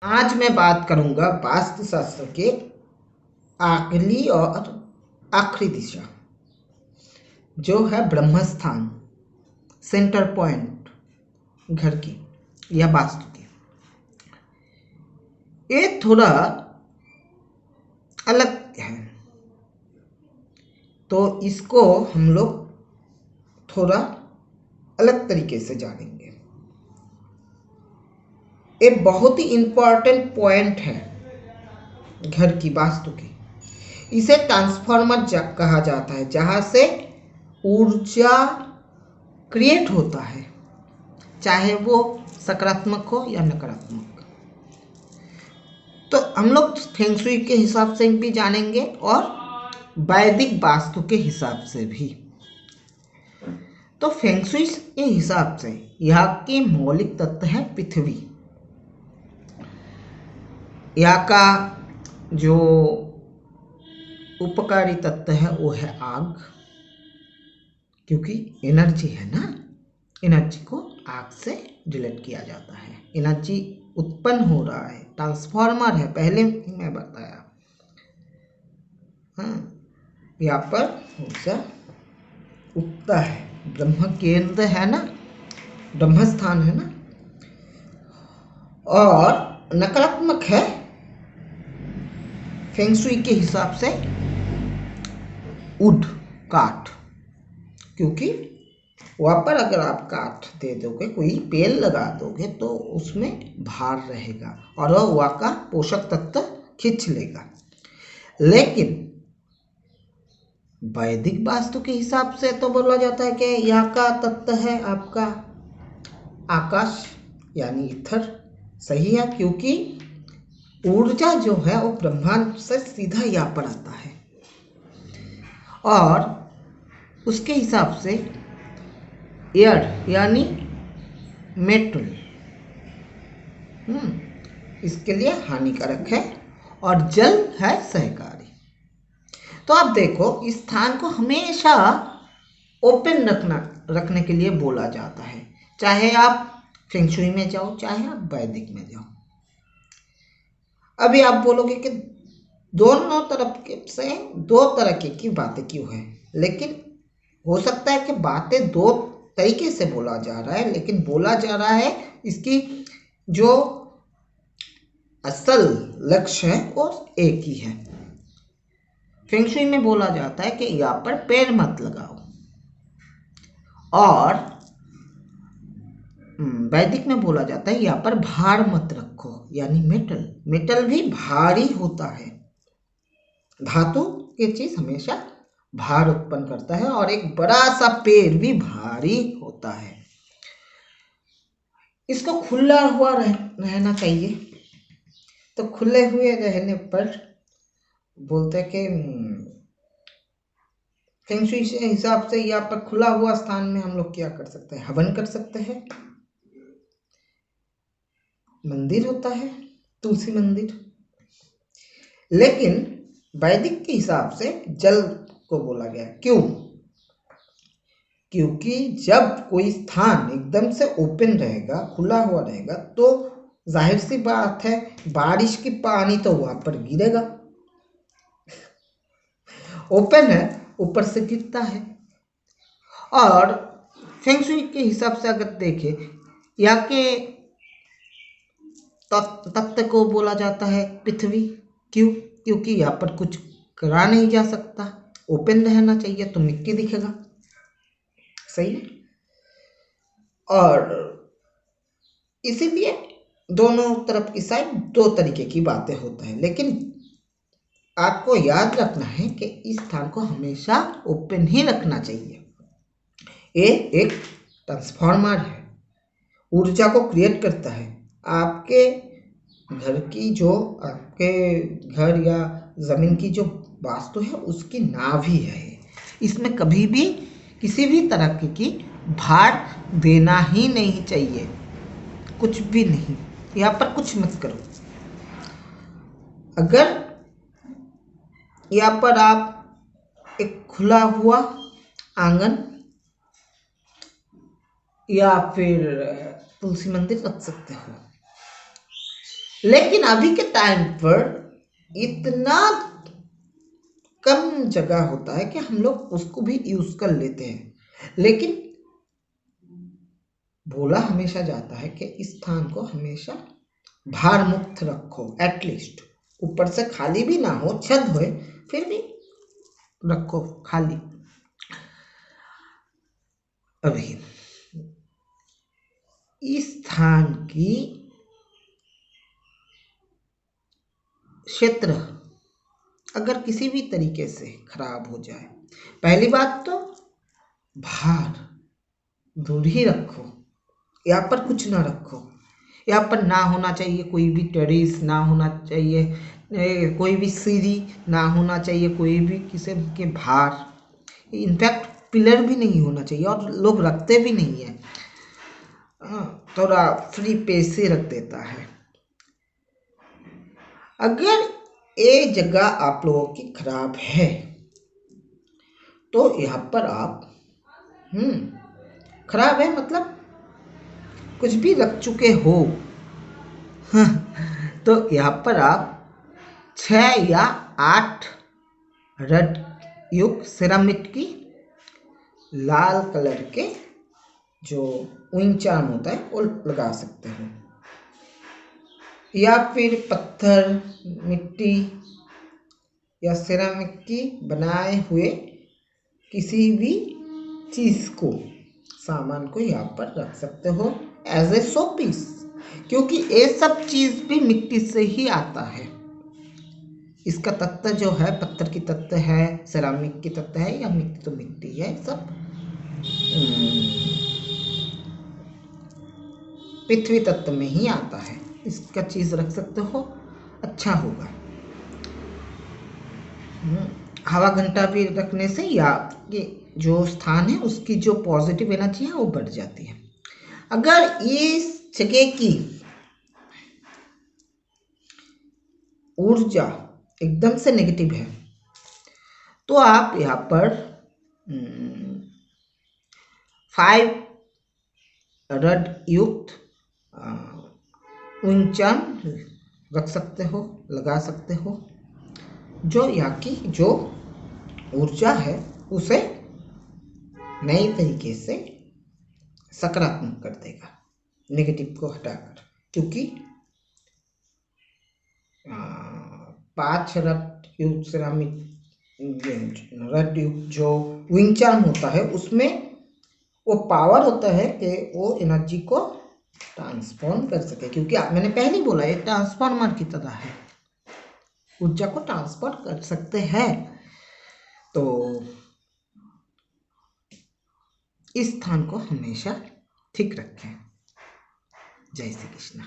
आज मैं बात करूंगा वास्तुशास्त्र के अगली और आखिरी दिशा जो है ब्रह्मस्थान, सेंटर पॉइंट घर की या वास्तु की। ये थोड़ा अलग है, तो इसको हम लोग थोड़ा अलग तरीके से जानेंगे। ये बहुत ही इम्पोर्टेंट पॉइंट है घर की वास्तु की। इसे ट्रांसफार्मर कहा जाता है, जहाँ से ऊर्जा क्रिएट होता है, चाहे वो सकारात्मक हो या नकारात्मक। तो हम लोग फेंग शुई के हिसाब से भी जानेंगे और वैदिक वास्तु के हिसाब से भी। तो फेंग शुई के हिसाब से यहाँ के मौलिक तत्व है पृथ्वी। यहाँ का जो उपकारी तत्व है वो है आग, क्योंकि एनर्जी है ना, एनर्जी को आग से रिलेट किया जाता है। एनर्जी उत्पन्न हो रहा है, ट्रांसफार्मर है, पहले ही मैं बताया। हाँ, यहाँ पर ऊर्जा उगता है, ब्रह्म केंद्र है ना, ब्रह्मस्थान है ना। और नकारात्मक है फेंग शुई के हिसाब से वुड, काठ, क्योंकि वहाँ पर अगर आप काठ दे दोगे, कोई पेड़ लगा दोगे, तो उसमें भार रहेगा और वह वहाँ का पोषक तत्व खींच लेगा। लेकिन वैदिक वास्तु के हिसाब से तो बोला जाता है कि यहाँ का तत्व है आपका आकाश यानी ईथर। सही है, क्योंकि ऊर्जा जो है वो ब्रह्मांड से सीधा यहाँ पर आता है। और उसके हिसाब से एयर यानी मेटल इसके लिए हानिकारक है और जल है सहकारी। तो आप देखो, इस स्थान को हमेशा ओपन रखने के लिए बोला जाता है, चाहे आप फेंग शुई में जाओ, चाहे आप वैदिक में जाओ। अभी आप बोलोगे कि दोनों तरफ से दो तरह की बातें क्यों है, लेकिन हो सकता है कि बातें दो तरीके से बोला जा रहा है, लेकिन बोला जा रहा है इसकी जो असल लक्ष्य है वो एक ही है। फेंग शुई में बोला जाता है कि यहाँ पर पेड़ मत लगाओ, और वैदिक में बोला जाता है यहाँ पर भार मत रखो, यानी मेटल भी भारी होता है। धातु की चीज हमेशा भार उत्पन्न करता है, और एक बड़ा सा पेड़ भी भारी होता है। इसको खुला हुआ रहना चाहिए। तो खुले हुए रहने पर बोलते कि फेंग शुई के हिसाब से यहाँ पर खुला हुआ स्थान में हम लोग क्या कर सकते हैं, हवन कर सकते हैं। मंदिर होता है, तुलसी मंदिर। लेकिन वैदिक के हिसाब से जल को बोला गया, क्यों? क्योंकि जब कोई स्थान एकदम से ओपन रहेगा, खुला हुआ रहेगा, तो जाहिर सी बात है बारिश की पानी तो वहां पर गिरेगा। ओपन है, ऊपर से गिरता है। और फेंग शुई के हिसाब से अगर देखें, यहाँ के तत्व को बोला जाता है पृथ्वी। क्यों? क्योंकि यहाँ पर कुछ करा नहीं जा सकता, ओपन रहना चाहिए, तो मिट्टी दिखेगा। सही है। और इसीलिए दोनों तरफ की साइड दो तरीके की बातें होता है, लेकिन आपको याद रखना है कि इस स्थान को हमेशा ओपन ही रखना चाहिए। ये एक ट्रांसफार्मर है, ऊर्जा को क्रिएट करता है। आपके घर की जो, आपके घर या जमीन की जो वास्तु है उसकी नाभि है। इसमें कभी भी किसी भी तरह की भार देना ही नहीं चाहिए, कुछ भी नहीं। यहाँ पर कुछ मत करो। अगर यहाँ पर आप एक खुला हुआ आंगन या फिर तुलसी मंदिर रख सकते हो, लेकिन अभी के टाइम पर इतना कम जगह होता है कि हम लोग उसको भी यूज कर लेते हैं। लेकिन बोला हमेशा जाता है कि इस स्थान को हमेशा भार मुक्त रखो, एटलीस्ट ऊपर से खाली भी ना हो, छत होए फिर भी रखो खाली। अभी इस स्थान की क्षेत्र अगर किसी भी तरीके से खराब हो जाए, पहली बात तो भार दूर ही रखो, यहाँ पर कुछ ना रखो। यहाँ पर ना होना चाहिए कोई भी टेरेस, ना होना चाहिए कोई भी सीढ़ी, ना होना चाहिए कोई भी किस्म के भार, इनफैक्ट पिलर भी नहीं होना चाहिए, और लोग रखते भी नहीं है। थोड़ा फ्री पैसे रख देता है। अगर ये जगह आप लोगों की खराब है तो यहाँ पर आप खराब है मतलब कुछ भी रख चुके हो तो यहाँ पर आप 6 या 8 रड युक्त सिरामिक की लाल कलर के जो विंड चार्म होता है वो लगा सकते हो, या फिर पत्थर, मिट्टी या सिरामिक की बनाए हुए किसी भी चीज को, सामान को यहाँ पर रख सकते हो एज ए शो पीस, क्योंकि ये सब चीज भी मिट्टी से ही आता है। इसका तत्व जो है पत्थर की तत्व है, सिरामिक की तत्व है, या मिट्टी तो मिट्टी है, सब पृथ्वी तत्व में ही आता है। इसका चीज रख सकते हो, अच्छा होगा। हवा घंटा भी रखने से या ये जो स्थान है उसकी जो पॉजिटिव एनर्जी है वो बढ़ जाती है। अगर इस जगह की ऊर्जा एकदम से नेगेटिव है तो आप यहाँ पर 5 रड युक्त विंड चार्म रख सकते हो, लगा सकते हो, जो यहाँ की जो ऊर्जा है उसे नए तरीके से सकारात्मक कर देगा, नेगेटिव को हटाकर। क्योंकि 5 रड युक्त सिरामिक रड युक्त जो विंड चार्म होता है उसमें वो पावर होता है कि वो एनर्जी को ट्रांसफॉर्म कर सके, क्योंकि मैंने पहले ही बोला ये ट्रांसफार्मर की तरह है, ऊर्जा को ट्रांसफर कर सकते हैं। तो इस स्थान को हमेशा ठीक रखें। जय श्री कृष्ण।